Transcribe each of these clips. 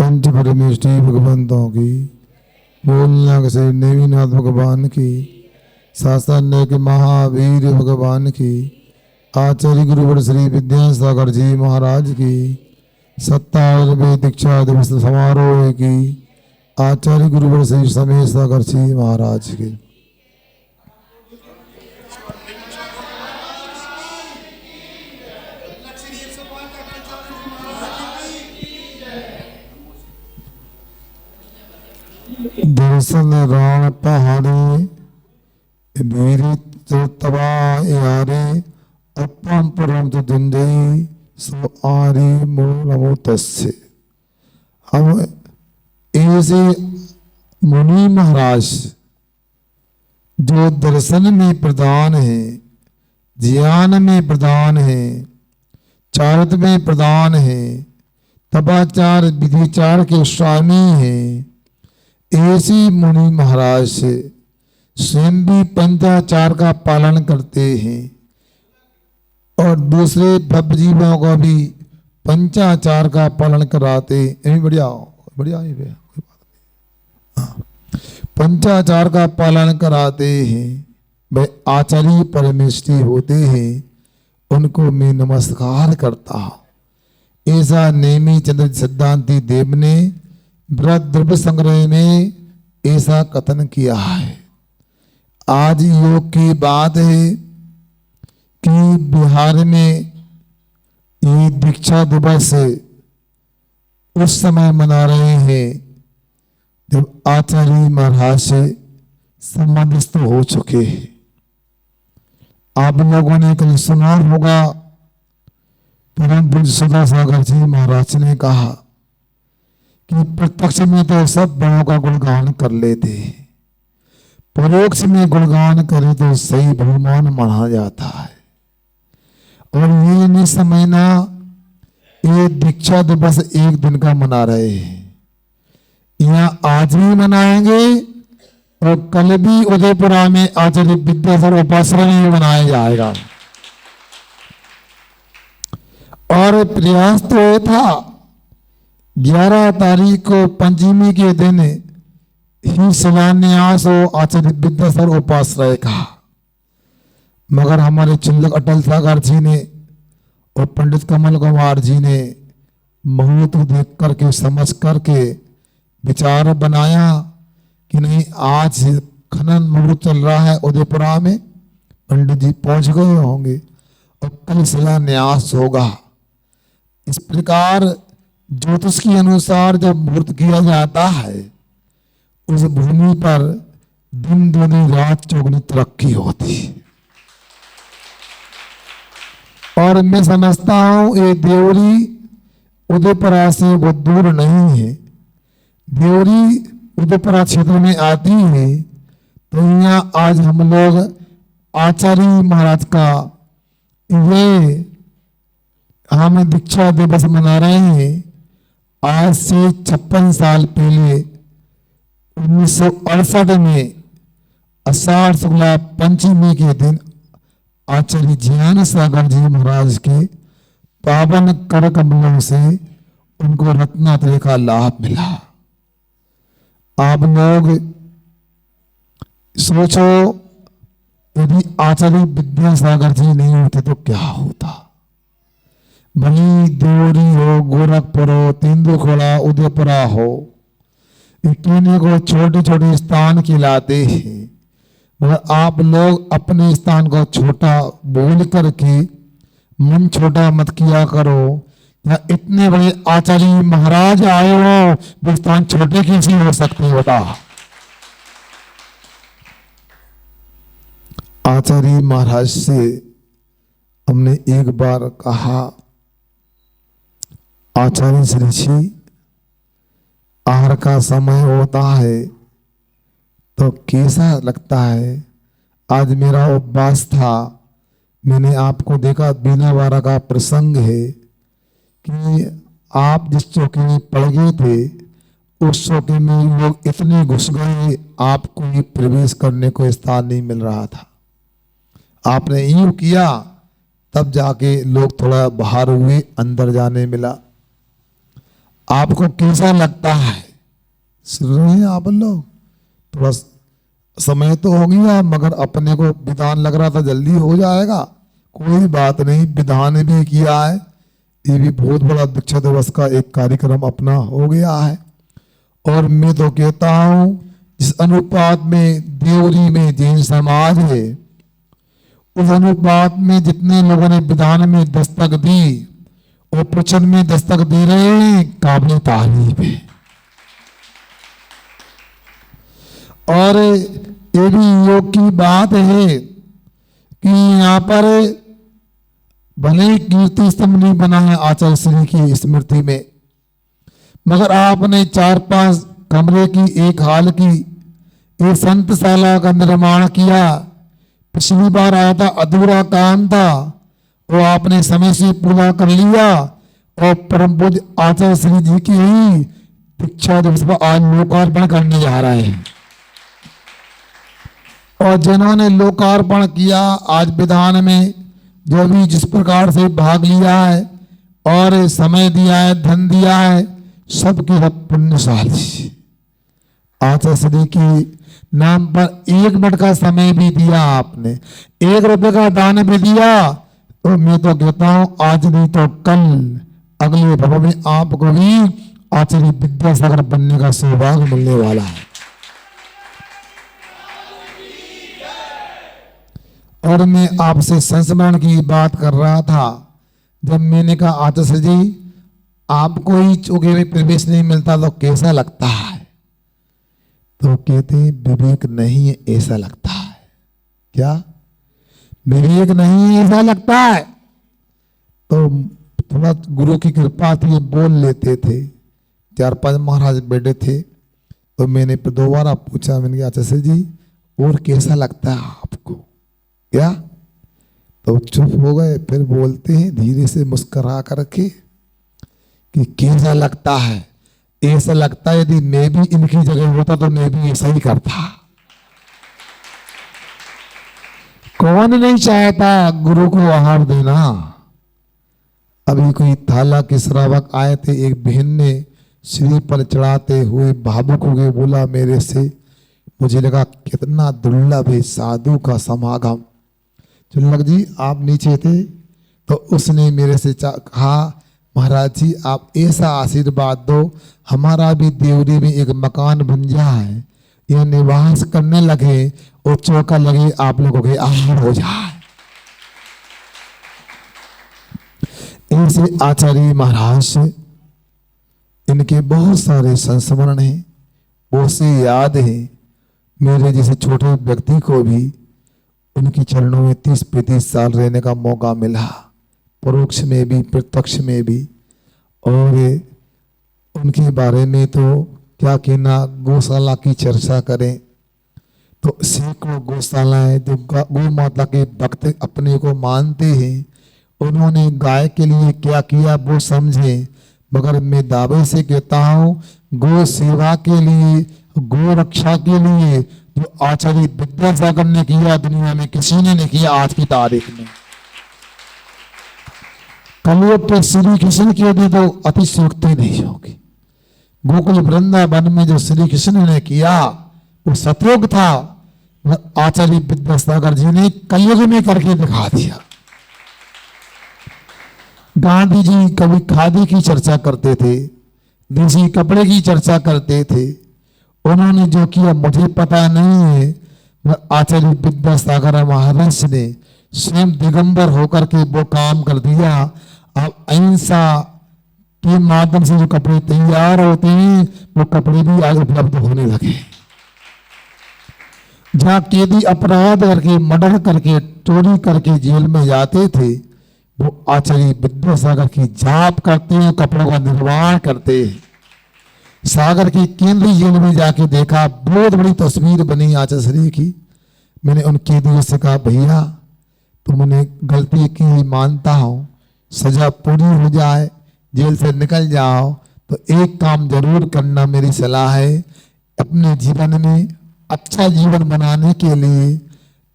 पंच परमेष्टि भगवंतों की, मूलनाग से नेमिनाथ भगवान की, शासन के महावीर भगवान की, आचार्य गुरुवर श्री विद्यासागर जी महाराज की, 57वें दीक्षा दिवस समारोह की, आचार्य गुरुवर श्री समेश सागर जी महाराज की। दर्शन राण पहाड़ी मेरी तबा यारे अपन परम दुंदई सो आरी मूल तस्य। हम ऐसे मुनि महाराज जो दर्शन में प्रधान है, ज्ञान में प्रधान है, चारित्र में प्रधान है, तपाचार विधिचार के स्वामी हैं, ऐसे मुनि महाराज से स्वयं भी पंचाचार का पालन करते हैं और दूसरे भव्य जीवों को भी पंचाचार का पालन कराते हैं। बढ़िया बढ़िया ही कोई बात नहीं। पंचाचार का पालन कराते हैं, वे आचार्य परमेष्टि होते हैं, उनको मैं नमस्कार करता हूँ। ऐसा नेमी चंद्र सिद्धांति देव ने बृहद द्रव्य संग्रह में ऐसा कथन किया है। आज योग की बात है कि बिहार में ये दीक्षा दिवस उस समय मना रहे हैं जब आचार्य महाराज से संबंधित हो चुके हैं। आप लोगों ने कल सुना होगा, परम पूज्य सदा सागर जी महाराज ने कहा कि प्रत्यक्ष में तो सब बड़ों का गुणगान कर लेते, परोक्ष में गुणगान करे तो सही बहुमान माना जाता है। और ये नहीं समझना ये दीक्षा दिवस एक दिन का मना रहे हैं, यहाँ आज भी मनाएंगे और कल भी उदयपुरा में आचार्य विद्यासागर उपासना में मनाया जाएगा। और प्रयास तो ये था 11 तारीख को पंचमी के दिन ही शिलान्यास हो आचार्य विद्यासागर उपाश्रय का, मगर हमारे चिल्लक अटल सागर जी ने और पंडित कमल कुमार जी ने मुहूर्त देख करके समझ करके विचार बनाया कि नहीं, आज खनन मुहूर्त चल रहा है उदयपुरा में, पंडित जी पहुंच गए होंगे और कल शिलान्यास होगा। इस प्रकार ज्योतिष के अनुसार जब मुहूर्त किया जाता है, उस भूमि पर दिन दूनी रात चौगुनी तरक्की होती है। और मैं समझता हूं ये देवरी उदयपुरा से वो दूर नहीं है। देवरी उदयपुरा क्षेत्र में आती है, तो यहाँ आज हम लोग आचार्य महाराज का ये हम दीक्षा दिवस मना रहे हैं। आज से 56 साल पहले 1968 में आषाढ़ शुक्ला पंचमी के दिन आचार्य ज्ञान सागर जी महाराज के पावन कर कमलों से उनको रत्नात्रय का लाभ मिला। आप लोग सोचो, यदि आचार्य विद्यासागर जी नहीं होते तो क्या होता। भली देवरी हो, गोरखपुर हो, तेंदुखेड़ा, उदयपुरा हो, इतने को छोटे छोटे स्थान खिलाते हैं, मगर आप लोग अपने स्थान को छोटा बोल करके मन छोटा मत किया करो। या इतने बड़े आचार्य महाराज आए हो, वो स्थान छोटे कैसे हो सकते होता। आचार्य महाराज से हमने एक बार कहा, आचार्य श्री जी आहार का समय होता है तो कैसा लगता है। आज मेरा उपवास था, मैंने आपको देखा बिना वारा का प्रसंग है कि आप जिस चौके में पड़ गए थे उस चौके में लोग इतने घुस गए, आपको ही प्रवेश करने को स्थान नहीं मिल रहा था। आपने यूं किया तब जाके लोग थोड़ा बाहर हुए, अंदर जाने मिला। आपको कैसा लगता है? सुन रहे हैं आप लोग? थोड़ा समय तो हो गया, मगर अपने को विधान लग रहा था जल्दी हो जाएगा। कोई बात नहीं, विधान भी किया है। ये भी बहुत बड़ा दीक्षा दिवस का एक कार्यक्रम अपना हो गया है। और मैं तो कहता हूं, जिस अनुपात में देवरी में जैन समाज है, उस अनुपात में जितने लोगों ने विधान में दस्तक दी और प्रवचन में दस्तक दे रहे हैं, काबिल तारीफ है। और ये भी योग की बात है कि यहाँ पर भले कीर्ति स्तंभ नहीं बना है आचार्य श्री की स्मृति में, मगर आपने 4-5 कमरे की एक हाल की एक संतशाला का निर्माण किया। पिछली बार आया था, अधूरा काम था, वो आपने समय से पूरा कर लिया। और परम पूज्य आचार्य श्री जी की ही दीक्षा दिवस पर आज लोकार्पण करने जा रहे हैं। और जिन्होंने लोकार्पण किया आज विधान में, जो भी जिस प्रकार से भाग लिया है और समय दिया है, धन दिया है, सबके सब पुण्यशाली। आचार्य श्री की नाम पर 1 मिनट का समय भी दिया आपने, 1 रुपए का दान भी दिया, तो मैं तो कहता हूं आज नहीं तो कल अगले भव में आपको भी आचार्य विद्यासागर बनने का सौभाग्य मिलने वाला है। और मैं आपसे संस्मरण की बात कर रहा था, जब मैंने कहा आचार्य जी आपको ही चौके में प्रवेश नहीं मिलता तो कैसा लगता है? तो कहते हैं विवेक नहीं है ऐसा लगता है। क्या विवेक नहीं है ऐसा लगता है? तो थोड़ा गुरु की कृपा थी, बोल लेते थे। 4-5 महाराज बैठे थे, तो मैंने दोबारा पूछा, मैंने कहा आचार्य जी और कैसा लगता है आपको? क्या? तो चुप हो गए। फिर बोलते हैं धीरे से मुस्कुरा करके कि कैसा लगता है? ऐसा लगता है यदि मैं भी इनकी जगह होता तो मैं भी ऐसा ही करता। कौन नहीं चाहता गुरु को आहार देना? अभी कोई थाला के श्रावक आए थे, एक बहन ने श्री पर चढ़ाते हुए भावुक हो गए, बोला मेरे से, मुझे लगा कितना दुर्लभ है साधु का समागम। चुनलक जी आप नीचे थे, तो उसने मेरे से कहा महाराज जी आप ऐसा आशीर्वाद दो, हमारा भी देवरी में एक मकान बन जाए, यह निवास करने लगे और चौका लगे आप लोगों के आहार हो जाए। ऐसे आचार्य महाराज से इनके बहुत सारे संस्मरण हैं, उसे याद है। मेरे जैसे छोटे व्यक्ति को भी उनके चरणों में 30-35 साल रहने का मौका मिला, परोक्ष में भी प्रत्यक्ष में भी। और उनके बारे में तो क्या कहना, गौशाला की चर्चा करें तो सैकड़ों गौशालाएं जो गौ माता के भक्त अपने को मानते हैं, उन्होंने गाय के लिए क्या किया वो समझे। मगर मैं दावे से कहता हूँ गौ सेवा के लिए, गौ रक्षा के लिए जो आचार्य विद्यासागर ने किया, दुनिया में किसी ने नहीं किया आज की तारीख में। कलयुग पे श्री कृष्ण की यदि तो अतिशयोक्ति नहीं होगी। गोकुल वृंदावन में जो श्री कृष्ण ने किया वो सतयुग था, आचार्य विद्यासागर जी ने कलयुग में करके दिखा दिया। गांधी जी कभी खादी की चर्चा करते थे, देसी कपड़े की चर्चा करते थे, उन्होंने जो किया मुझे पता नहीं है, आचार्य विद्यासागर महाराज ने स्वयं दिगंबर होकर के वो काम कर दिया। अब अहिंसा के माध्यम से जो कपड़े तैयार होते हैं वो कपड़े भी आज उपलब्ध होने लगे। जहाँ कैदी अपराध करके, मर्डर करके, चोरी करके जेल में जाते थे, वो आचार्य विद्यासागर की जाप करते हैं, कपड़ों का निर्माण करते हैं। सागर की केंद्रीय जेल में जाके देखा, बहुत बड़ी तस्वीर बनी आचार्य श्री की। मैंने उन कैदियों से कहा भैया तुमने गलती की मानता हूं, सजा पूरी हो जाए, जेल से निकल जाओ तो एक काम जरूर करना, मेरी सलाह है, अपने जीवन में अच्छा जीवन बनाने के लिए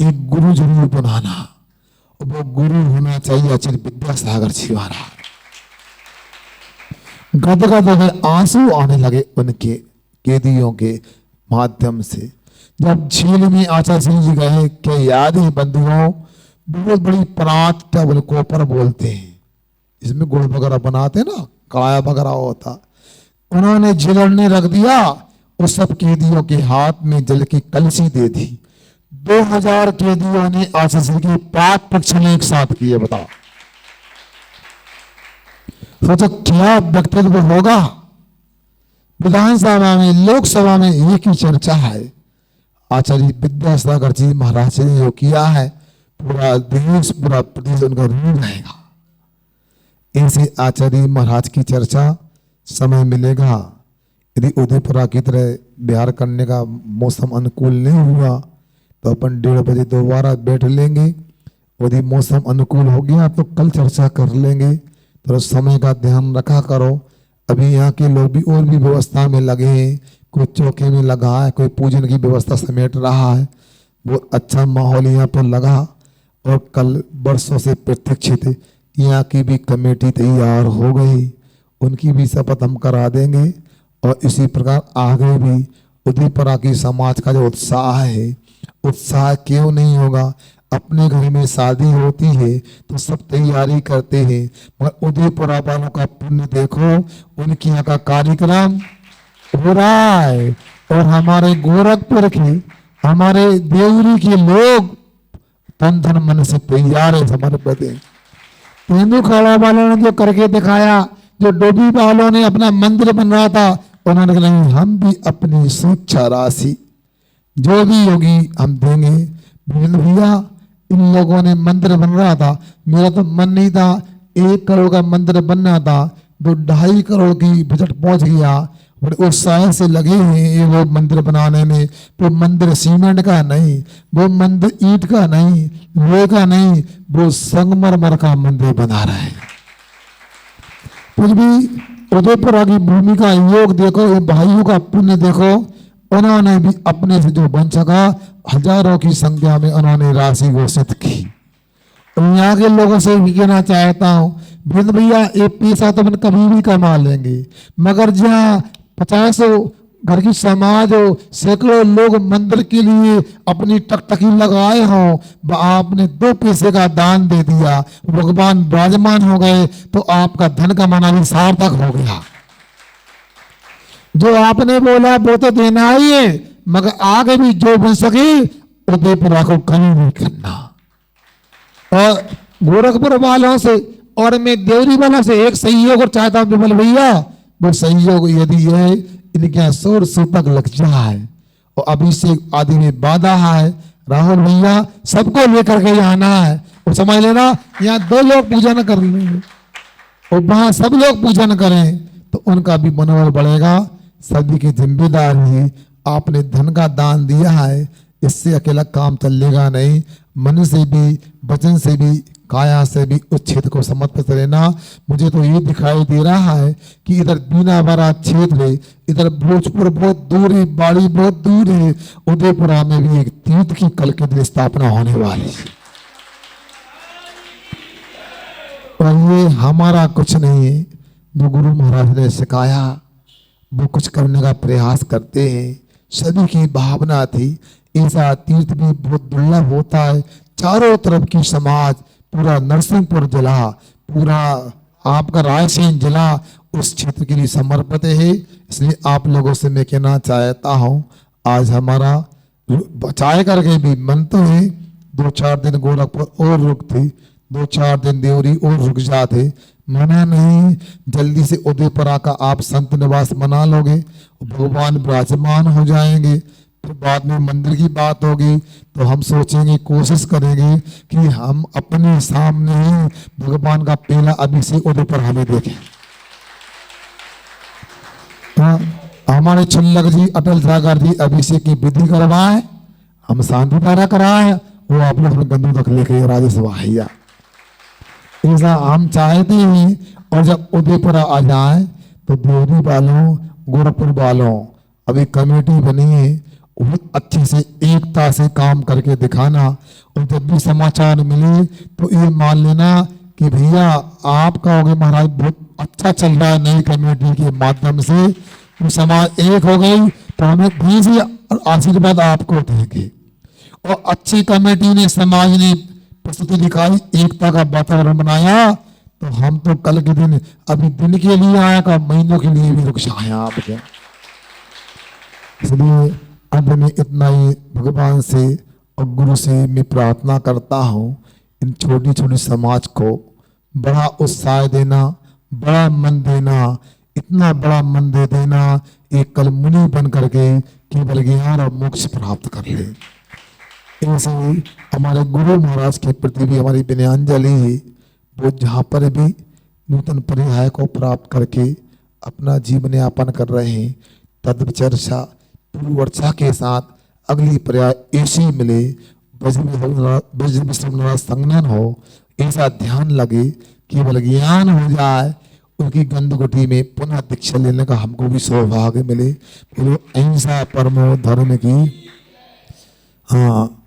एक गुरु जरूर बनाना। वो गुरु होना चाहिए आचार्य विद्यासागर जी महाराज। गदगद हो गए, आंसू आने लगे उनके कैदियों के माध्यम से। जब जेल में आचार्य सिंह जी गए, क्या याद है बंधुओं, बहुत बड़ी परात टेबल के ऊपर बोलते हैं, इसमें गुड़ वगैरह बनाते ना, काया वगैरह होता, उन्होंने जेलर ने रख दिया, उस सब कैदियों के हाथ में जल की कलसी दे दी। 2000 कैदियों ने आचार्य सिंह की पाक प्रक्षण एक साथ किए। बताओ सोचो क्या व्यक्तित्व होगा। विधानसभा में, लोकसभा में एक ही चर्चा है, आचार्य विद्यासागर जी महाराज ने जो किया है, पूरा देश पूरा प्रदेश उनका ऋणी रहेगा। ऐसे आचार्य महाराज की चर्चा समय मिलेगा। यदि उदयपुरा की तरह बिहार करने का मौसम अनुकूल नहीं हुआ तो अपन 1:30 बजे दोबारा बैठ लेंगे। यदि मौसम अनुकूल हो गया तो कल चर्चा कर लेंगे। तो समय का ध्यान रखा करो। अभी यहाँ के लोग भी और भी व्यवस्था में लगे हैं, कोई चौके में लगा है, कोई पूजन की व्यवस्था समेट रहा है। बहुत अच्छा माहौल यहाँ पर लगा। और कल वर्षों से प्रतीक्षित यहाँ की भी कमेटी तैयार हो गई, उनकी भी शपथ हम करा देंगे। और इसी प्रकार आगे भी उदयपुरा की समाज का जो उत्साह है, उत्साह क्यों नहीं होगा। अपने घर में शादी होती है तो सब तैयारी करते हैं, मगर उदयपुरा वालों का पुण्य देखो, उनके यहाँ का कार्यक्रम हो रहा है। और हमारे गोरखपुर के, हमारे देवरी के लोग तन धन मन से तैयार है समर्पित है। तेंदुखाड़ा वालों ने जो करके दिखाया, जो डोबी वालों ने अपना मंदिर बन रहा था, उन्होंने कहा नहीं, हम भी अपनी स्वेच्छा राशि जो भी होगी हम देंगे। भैया इन लोगों ने मंदिर बन रहा था, मेरा तो मन नहीं था 1 करोड़ का मंदिर बनना था, तो 2.5 करोड़ की बजट पहुंच गया। बड़े उत्साह से लगे हैं ये वो मंदिर बनाने में। वो मंदिर सीमेंट का नहीं, वो मंदिर ईंट का नहीं, लोहे का नहीं, वो संगमरमर का मंदिर बना रहे हैं। कुछ भी उदयपुरा की भूमि का योग देखो, ये भाइयों का पुण्य देखो। उन्होंने भी अपने से जो बन सका, हजारों की संख्या में उन्होंने राशि घोषित की। यहाँ के लोगों से भी कहना चाहता हूँ, भैया ये पैसा तो अपन कभी भी कमा लेंगे, मगर जहाँ 50 घर की समाज हो, सैकड़ों लोग मंदिर के लिए अपनी टकटकी लगाए हों, आपने 2 पैसे का दान दे दिया, भगवान विराजमान हो गए, तो आपका धन कमाना भी सार्थक हो गया। जो आपने बोला वो तो देना ही है, मगर आगे भी जो बन सके उदयपुरा को कमी नहीं करना। और गोरखपुर वालों से और मैं देवरी वालों से एक सहयोग चाहता हूँ विमल भैया, वो सहयोग यदि है इनके यहाँ 100 तक लग जाए। और अभी से आदि में बाधा है, राहुल भैया सबको लेकर के आना है। वो समझ लेना, यहाँ 2 लोग पूजन कर लेंगे और वहां सब लोग पूजन करें तो उनका भी मनोबल बढ़ेगा। सभी की जिम्मेदारी, आपने धन का दान दिया है, इससे अकेला काम चलेगा नहीं। मन से भी, वचन से भी, काया से भी उस क्षेत्र को समर्पित रहना। मुझे तो ये दिखाई दे रहा है कि इधर बीनावाड़ा क्षेत्र है, इधर भोजपुर बहुत दूर है, बाड़ी बहुत दूर है, उदयपुरा में भी एक तीर्थ की कल के दिन स्थापना होने वाली है। और ये हमारा कुछ नहीं है, जो गुरु महाराज ने सिखाया वो कुछ करने का प्रयास करते हैं। सभी की भावना थी। ऐसा तीर्थ भी बहुत दुर्लभ होता है। चारों तरफ की समाज, पूरा नरसिंहपुर जिला, पूरा आपका रायसेन जिला उस क्षेत्र के लिए समर्पित है। इसलिए आप लोगों से मैं कहना चाहता हूँ, आज हमारा बचाए करके भी मन तो है, 2-4 दिन गोरखपुर और रुकते, 2-4 दिन देवरी और रुक जाते, मना नहीं। जल्दी से उदयपुरा का आप संत निवास मना लोगे, भगवान विराजमान हो जाएंगे। फिर बाद में मंदिर की बात होगी तो हम सोचेंगे, कोशिश करेंगे कि हम अपने सामने ही भगवान का पहला अभिषेक उदयपुरा में देखें। हमारे छल्लक जी, अटल सागर जी अभिषेक की विधि करवाए, हम शांति धारा कराए, वो आप लोग गंदू तक लेके राजेश भैया, ऐसा हम चाहते हैं। और जब उदयपुरा आ जाए तो देवरी वालों, गोरखपुर वालों, अभी कमेटी बनी है, बहुत अच्छे से एकता से काम करके दिखाना। और जब भी समाचार मिले तो ये मान लेना कि भैया आप कहोगे महाराज बहुत अच्छा चल रहा है नई कमेटी के माध्यम से, वो समाज एक हो गई तो हमें दीजिए और आशीर्वाद आपको देंगे। और अच्छी कमेटी ने, समाज ने प्रस्तुति दिखाई, एकता का वातावरण बनाया, तो हम तो कल के दिन अभी दिन के लिए आया का महीनों के लिए भी रुक जाए आपके। इसलिए अब मैं इतना ही भगवान से और गुरु से मैं प्रार्थना करता हूँ, इन छोटी छोटी समाज को बड़ा उत्साह देना, बड़ा मन देना, इतना बड़ा मन दे देना, एक कल मुनि बन करके केवल ज्ञान और मोक्ष प्राप्त कर ले। ऐसे ही हमारे गुरु महाराज के प्रति भी हमारी विनयाञ्जलि है, वो जहाँ पर भी नूतन पर्याय को प्राप्त करके अपना जीवन यापन कर रहे हैं, तद्विचर्चा पूर्वर्चा के साथ अगली पर्याय ऐसी मिले, ब्रज विश्वनाथ संगनन हो, ऐसा ध्यान लगे, केवल ज्ञान हो जाए, उनकी गंधकुटी में पुनः दीक्षा लेने का हमको भी सौभाग्य मिले। बोलो अहिंसा परमो धर्म की। हाँ।